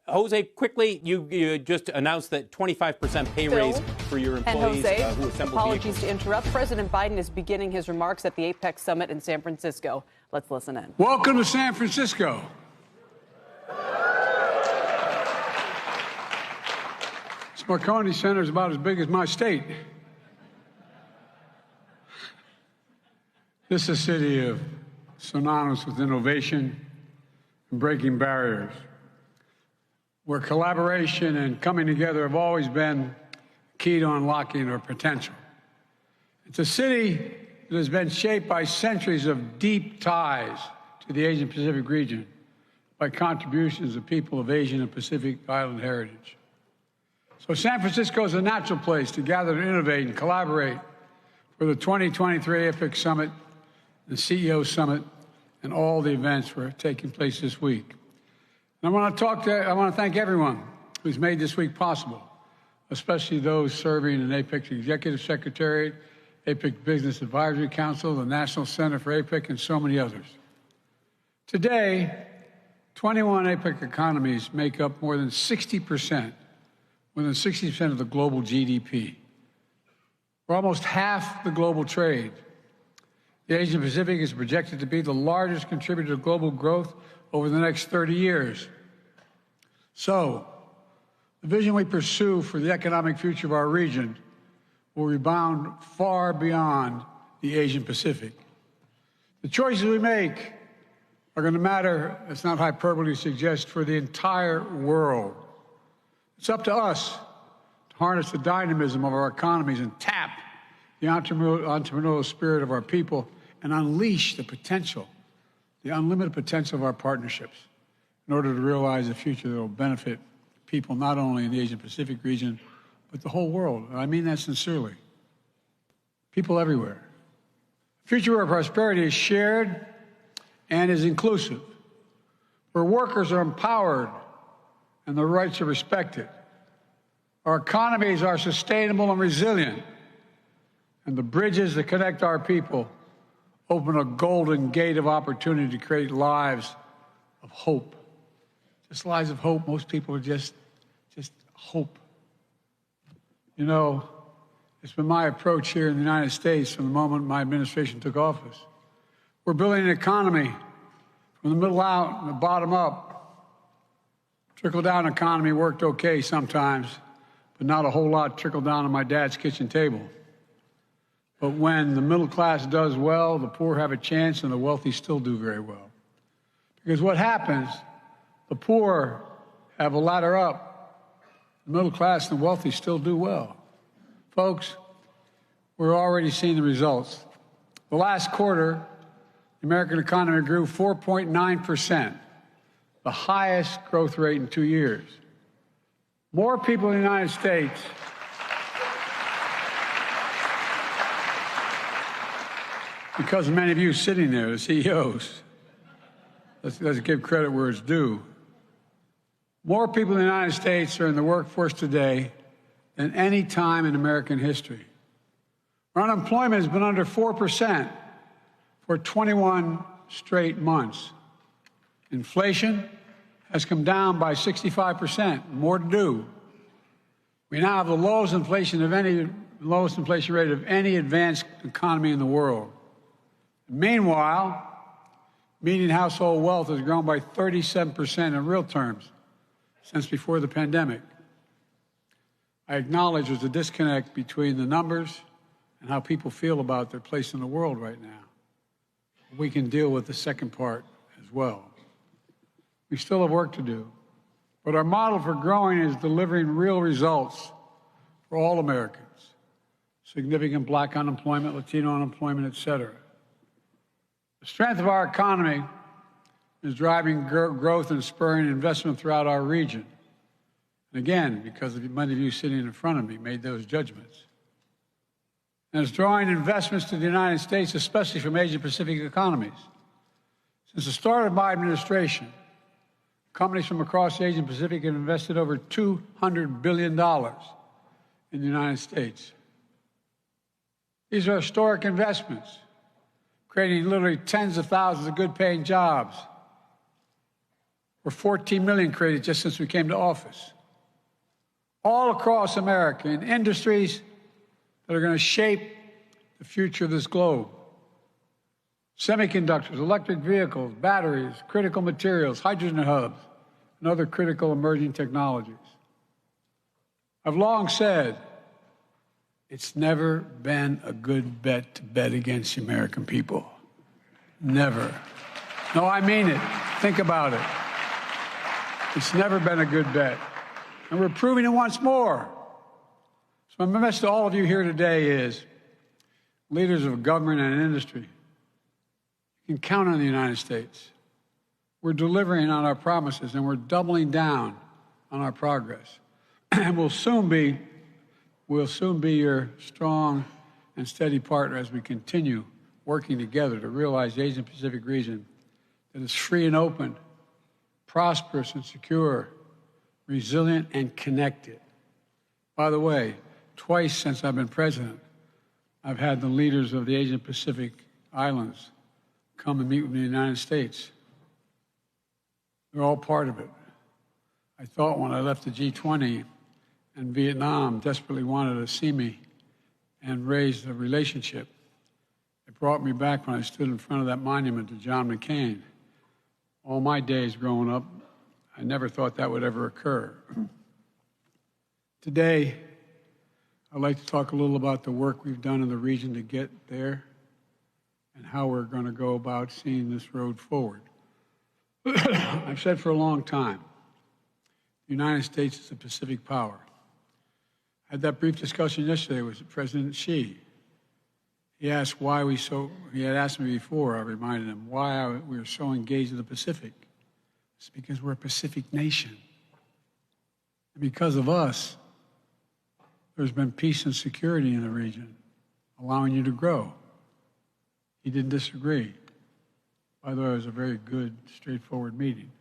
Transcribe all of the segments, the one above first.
Jose, quickly, you just announced that 25% pay raise for your employees who assemble apologies vehicles. to interrupt. President Biden is beginning his remarks at the APEC Summit in San Francisco. Let's listen in. Welcome to San Francisco. This Marconi Center is about as big as my state. This is a city of synonymous with innovation and breaking barriers, where collaboration and coming together have always been key to unlocking our potential. It's a city that has been shaped by centuries of deep ties to the Asian-Pacific region by contributions of people of Asian and Pacific Island heritage. So San Francisco is a natural place to gather to innovate and collaborate for the 2023 APEC Summit, the CEO Summit, and all the events that are taking place this week. And I want to thank everyone who's made this week possible, especially those serving in APEC's Executive Secretariat, APEC Business Advisory Council, the National Center for APEC, and so many others. Today, 21 APEC economies make up more than 60% of the global GDP. We're almost half the global trade. The Asian Pacific is projected to be the largest contributor to global growth over the next 30 years. So, the vision we pursue for the economic future of our region will rebound far beyond the Asian Pacific. The choices we make are going to matter, it's not hyperbole to suggest, for the entire world. It's up to us to harness the dynamism of our economies and tap the entrepreneurial spirit of our people and unleash the potential, the unlimited potential of our partnerships in order to realize a future that will benefit people not only in the Asia-Pacific region, but the whole world. And I mean that sincerely. People everywhere. A future where prosperity is shared and is inclusive, where workers are empowered and their rights are respected. Our economies are sustainable and resilient, and the bridges that connect our people open a golden gate of opportunity to create lives of hope. Just lives of hope. Most people are just hope. You know, it's been my approach here in the United States from the moment my administration took office. We're building an economy from the middle out and the bottom up. Trickle-down economy worked okay sometimes, but not a whole lot trickled down on my dad's kitchen table. But when the middle class does well, the poor have a chance, and the wealthy still do very well. Because what happens, the poor have a ladder up, the middle class and the wealthy still do well. Folks, we're already seeing the results. The last quarter, the American economy grew 4.9%, the highest growth rate in 2 years. More people in the United States because of many of you sitting there, the CEOs. Let's give credit where it's due. More people in the United States are in the workforce today than any time in American history. Our unemployment has been under 4% for 21 straight months. Inflation has come down by 65%, more to do. We now have the lowest inflation rate of any advanced economy in the world. Meanwhile, median household wealth has grown by 37% in real terms since before the pandemic. I acknowledge there's a disconnect between the numbers and how people feel about their place in the world right now. We can deal with the second part as well. We still have work to do, but our model for growing is delivering real results for all Americans. Significant Black unemployment, Latino unemployment, et cetera. The strength of our economy is driving growth and spurring investment throughout our region. And again, because of many of you sitting in front of me made those judgments. And it's drawing investments to the United States, especially from Asia-Pacific economies. Since the start of my administration, companies from across the Asian Pacific have invested over $200 billion in the United States. These are historic investments, creating literally tens of thousands of good-paying jobs. We're 14 million created just since we came to office. All across America in industries that are going to shape the future of this globe. Semiconductors, electric vehicles, batteries, critical materials, hydrogen hubs, and other critical emerging technologies. I've long said it's never been a good bet to bet against the American people. Never. No, I mean it. Think about it. It's never been a good bet. And we're proving it once more. So my message to all of you here today is, leaders of government and industry, you can count on the United States. We're delivering on our promises, and we're doubling down on our progress. And we'll soon be your strong and steady partner as we continue working together to realize the Asia-Pacific region that is free and open, prosperous and secure, resilient and connected. By the way, twice since I've been president, I've had the leaders of the Asia-Pacific islands come and meet with me in the United States. They're all part of it. I thought when I left the G20 and Vietnam desperately wanted to see me and raise the relationship, it brought me back when I stood in front of that monument to John McCain. All my days growing up, I never thought that would ever occur. Today, I'd like to talk a little about the work we've done in the region to get there and how we're going to go about seeing this road forward. I've said for a long time, the United States is a Pacific power. I had that brief discussion yesterday with President Xi. He had asked me before, I reminded him, why we were so engaged in the Pacific. It's because we're a Pacific nation. And because of us, there's been peace and security in the region, allowing you to grow. He didn't disagree. By the way, it was a very good, straightforward meeting.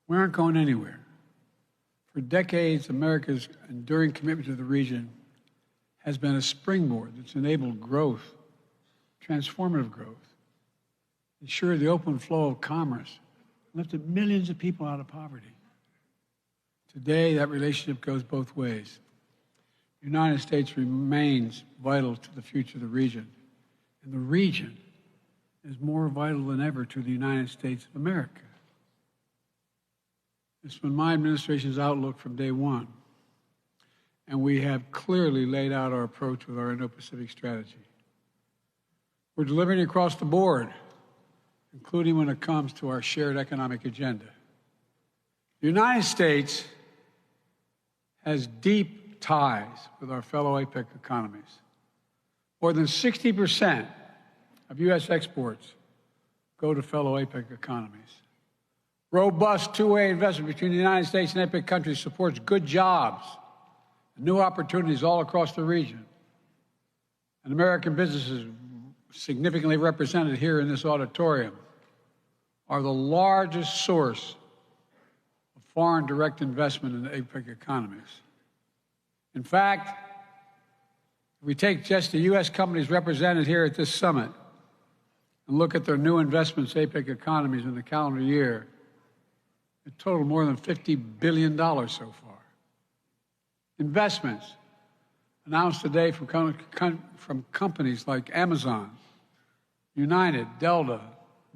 We aren't going anywhere. For decades, America's enduring commitment to the region has been a springboard that's enabled growth, transformative growth, ensured the open flow of commerce, lifted millions of people out of poverty. Today, that relationship goes both ways. The United States remains vital to the future of the region, and the region is more vital than ever to the United States of America. It's been my administration's outlook from day one, and we have clearly laid out our approach with our Indo-Pacific strategy. We're delivering across the board, including when it comes to our shared economic agenda. The United States has deep ties with our fellow APEC economies. More than 60% of U.S. exports go to fellow APEC economies. Robust two-way investment between the United States and APEC countries supports good jobs and new opportunities all across the region. And American businesses, significantly represented here in this auditorium, are the largest source of foreign direct investment in the APEC economies. In fact, if we take just the U.S. companies represented here at this summit and look at their new investments in APEC economies in the calendar year, it totaled more than $50 billion so far. Investments announced today from companies like Amazon, United, Delta,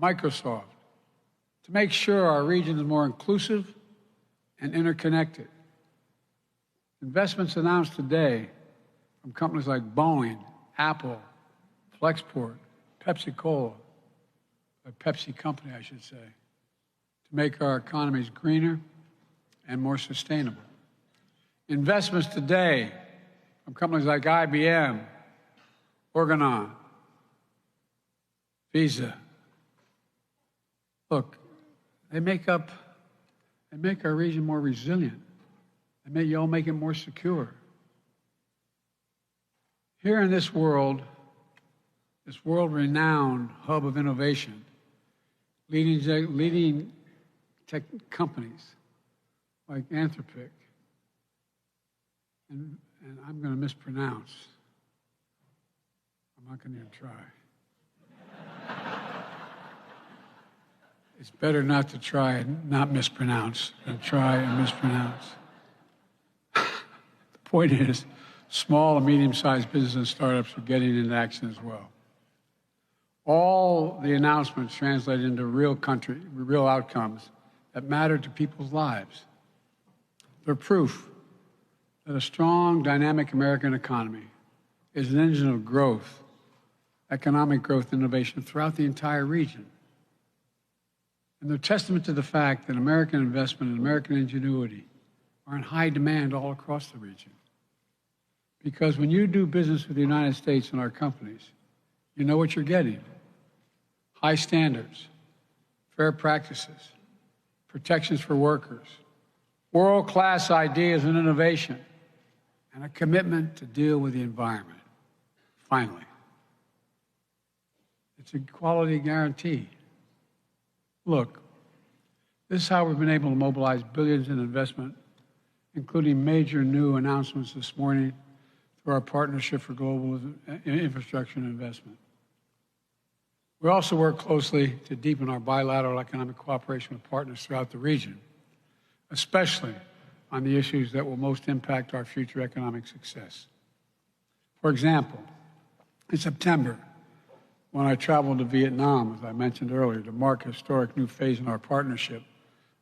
Microsoft, to make sure our region is more inclusive and interconnected. Investments announced today from companies like Boeing, Apple, Flexport, Pepsi-Cola, a Pepsi company, I should say, to make our economies greener and more sustainable. Investments today from companies like IBM, Organon, Visa. Look, they make our region more resilient. Y'all make it more secure. Here in this world-renowned hub of innovation, leading tech companies like Anthropic, and I'm going to mispronounce. I'm not going to even try. It's better not to try and not mispronounce than try and mispronounce. The point is, small and medium-sized businesses and startups are getting into action as well. All the announcements translate into real outcomes that matter to people's lives. They're proof that a strong, dynamic American economy is an engine of growth, economic growth, and innovation throughout the entire region. And they're testament to the fact that American investment and American ingenuity are in high demand all across the region. Because when you do business with the United States and our companies, you know what you're getting. High standards, fair practices, protections for workers, world-class ideas and innovation, and a commitment to deal with the environment. Finally, it's a quality guarantee. Look, this is how we've been able to mobilize billions in investment, including major new announcements this morning through our Partnership for Global Infrastructure and Investment. We also work closely to deepen our bilateral economic cooperation with partners throughout the region, especially on the issues that will most impact our future economic success. For example, in September, when I traveled to Vietnam, as I mentioned earlier, to mark a historic new phase in our partnership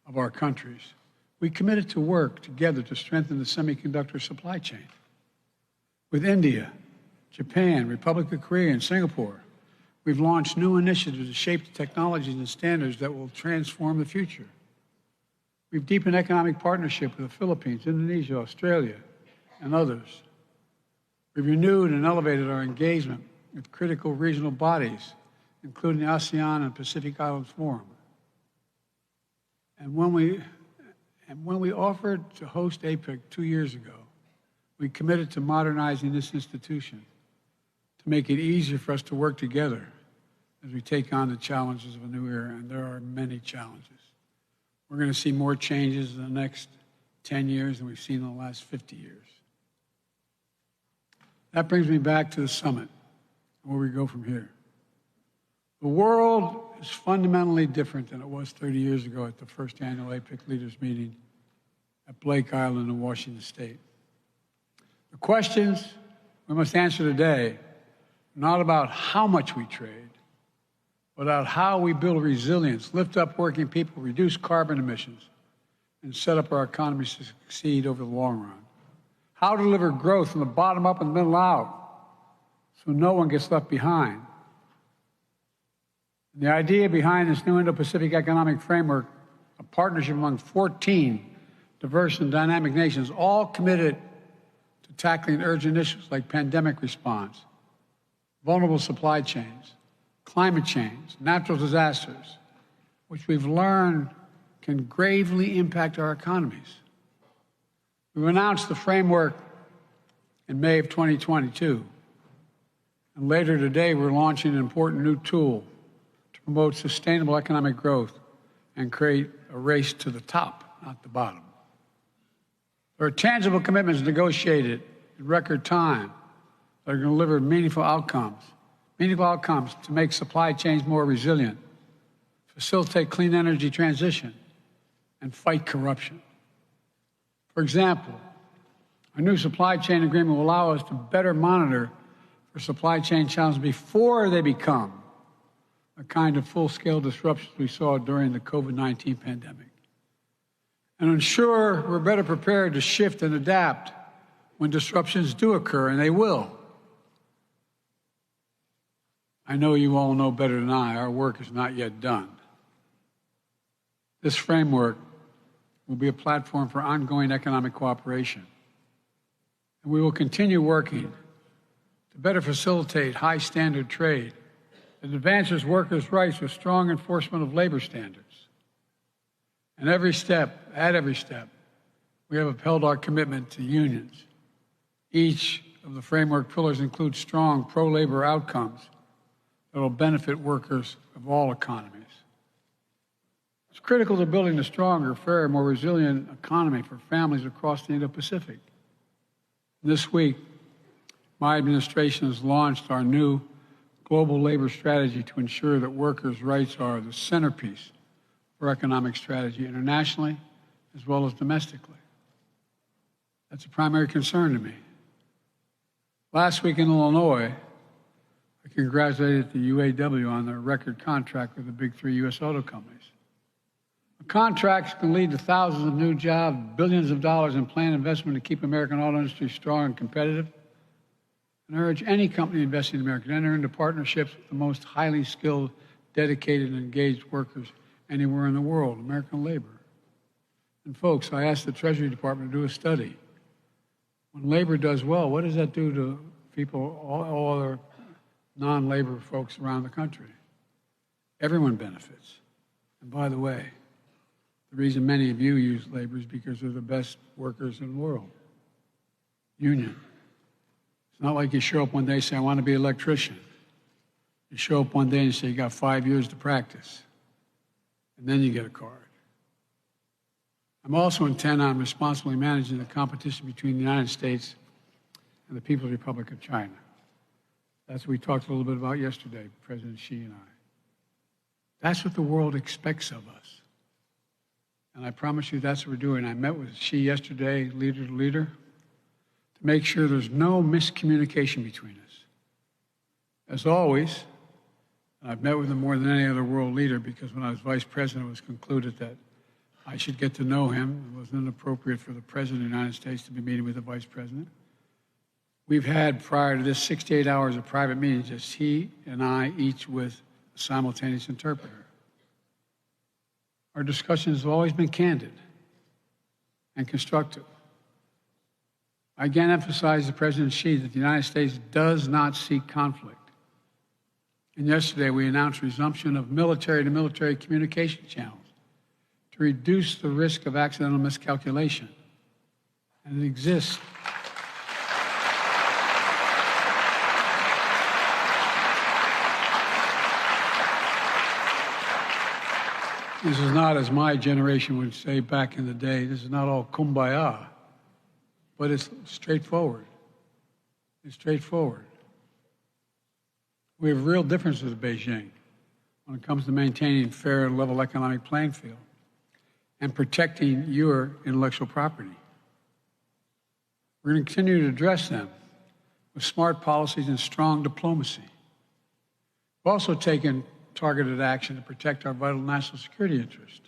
of our countries, we committed to work together to strengthen the semiconductor supply chain. With India, Japan, Republic of Korea, and Singapore, we've launched new initiatives to shape the technologies and standards that will transform the future. We've deepened economic partnership with the Philippines, Indonesia, Australia, and others. We've renewed and elevated our engagement with critical regional bodies, including the ASEAN and Pacific Islands Forum. And when we offered to host APEC 2 years ago, we committed to modernizing this institution to make it easier for us to work together as we take on the challenges of a new era, and there are many challenges. We're going to see more changes in the next 10 years than we've seen in the last 50 years. That brings me back to the summit, where we go from here. The world is fundamentally different than it was 30 years ago at the first annual APEC leaders meeting at Blake Island in Washington State. The questions we must answer today are not about how much we trade, but about how we build resilience, lift up working people, reduce carbon emissions, and set up our economies to succeed over the long run. How to deliver growth from the bottom up and the middle out, so no one gets left behind. And the idea behind this new Indo-Pacific economic framework, a partnership among 14 diverse and dynamic nations, all committed to tackling urgent issues like pandemic response, vulnerable supply chains, climate change, natural disasters, which we've learned can gravely impact our economies. We've announced the framework in May of 2022. And later today, we're launching an important new tool to promote sustainable economic growth and create a race to the top, not the bottom. There are tangible commitments negotiated in record time that are going to deliver meaningful outcomes to make supply chains more resilient, facilitate clean energy transition, and fight corruption. For example, our new supply chain agreement will allow us to better monitor for supply chain challenges before they become the kind of full-scale disruptions we saw during the COVID-19 pandemic, and ensure we're better prepared to shift and adapt when disruptions do occur, and they will. I know you all know better than I, our work is not yet done. This framework will be a platform for ongoing economic cooperation. And we will continue working to better facilitate high-standard trade that advances workers' rights with strong enforcement of labor standards. And at every step, we have upheld our commitment to unions. Each of the framework pillars includes strong pro-labor outcomes that will benefit workers of all economies. It's critical to building a stronger, fairer, more resilient economy for families across the Indo-Pacific. This week, my administration has launched our new global labor strategy to ensure that workers' rights are the centerpiece for economic strategy internationally as well as domestically. That's a primary concern to me. Last week in Illinois, I congratulated the UAW on their record contract with the big three U.S. auto companies. The contracts can lead to thousands of new jobs, billions of dollars in planned investment to keep American auto industry strong and competitive. And I urge any company investing in America to enter into partnerships with the most highly skilled, dedicated, and engaged workers anywhere in the world, American labor. And folks, I asked the Treasury Department to do a study. When labor does well, what does that do to people, all other non-labor folks around the country? Everyone benefits. And by the way, the reason many of you use labor is because they're the best workers in the world. Union. It's not like you show up one day and say, I want to be an electrician. You show up one day and say, you got 5 years to practice. And then you get a card. I'm also intent on responsibly managing the competition between the United States and the People's Republic of China. That's what we talked a little bit about yesterday, President Xi and I. That's what the world expects of us. And I promise you that's what we're doing. I met with Xi yesterday, leader to leader, to make sure there's no miscommunication between us. As always, I've met with him more than any other world leader because when I was vice president, it was concluded that I should get to know him. It wasn't inappropriate for the president of the United States to be meeting with the vice president. We've had, prior to this, 68 hours of private meetings, just he and I, each with a simultaneous interpreter. Our discussions have always been candid and constructive. I again emphasize to President Xi that the United States does not seek conflict. And yesterday we announced resumption of military-to-military communication channels to reduce the risk of accidental miscalculation. And it exists. This is not, as my generation would say back in the day, this is not all kumbaya, but it's straightforward. It's straightforward. We have real differences with Beijing when it comes to maintaining fair and level economic playing field and protecting your intellectual property. We're going to continue to address them with smart policies and strong diplomacy. We've also taken targeted action to protect our vital national security interest.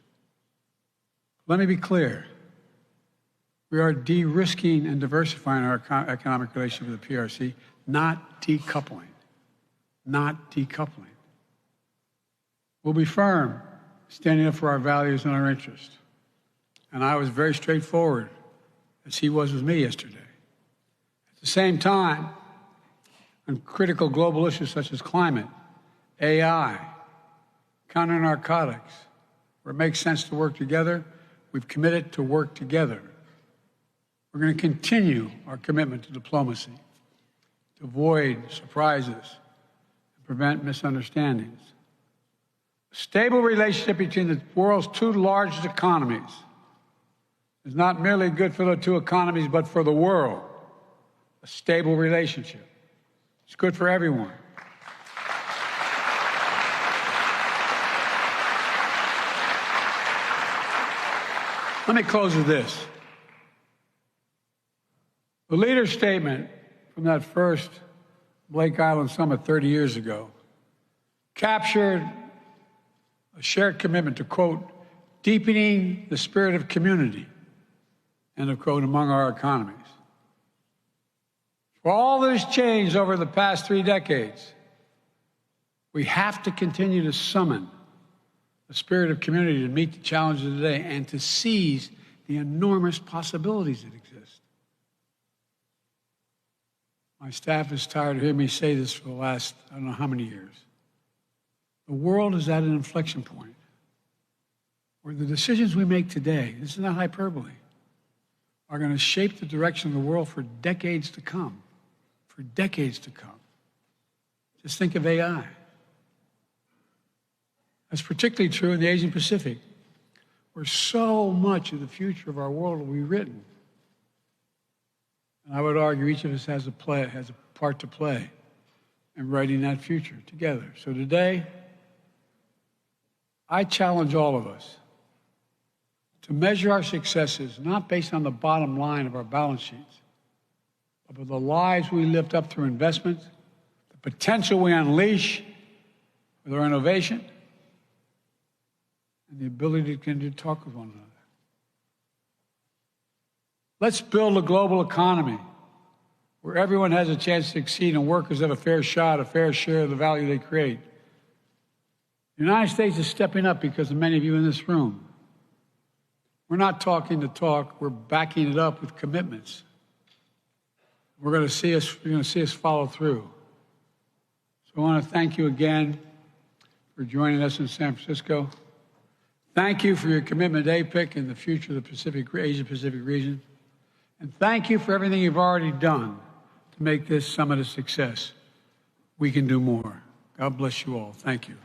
Let me be clear. We are de-risking and diversifying our economic relationship with the PRC, not decoupling. Not decoupling. We'll be firm, standing up for our values and our interests. And I was very straightforward, as he was with me yesterday. At the same time, on critical global issues such as climate, AI, counter-narcotics, where it makes sense to work together, we've committed to work together. We're going to continue our commitment to diplomacy, to avoid surprises, and prevent misunderstandings. A stable relationship between the world's two largest economies is not merely good for the two economies, but for the world. A stable relationship. It's good for everyone. Let me close with this. The leader's statement from that first Blake Island summit 30 years ago captured a shared commitment to, quote, deepening the spirit of community, end of quote, among our economies. For all that has changed over the past 3 decades, we have to continue to summon the spirit of community to meet the challenges of today and to seize the enormous possibilities that exist. My staff is tired of hearing me say this for the last, I don't know how many years. The world is at an inflection point where the decisions we make today, this is not hyperbole, are going to shape the direction of the world for decades to come. For decades to come. Just think of AI. That's particularly true in the Asian Pacific, where so much of the future of our world will be written. And I would argue each of us has a part to play in writing that future together. So today, I challenge all of us to measure our successes not based on the bottom line of our balance sheets, but with the lives we lift up through investment, the potential we unleash with our innovation, and the ability to continue to talk with one another. Let's build a global economy where everyone has a chance to succeed and workers have a fair shot, a fair share of the value they create. The United States is stepping up because of many of you in this room. We're not talking the talk, we're backing it up with commitments. You're going to see us follow through. So I want to thank you again for joining us in San Francisco. Thank you for your commitment to APEC and the future of the Asia-Pacific region. And thank you for everything you've already done to make this summit a success. We can do more. God bless you all. Thank you.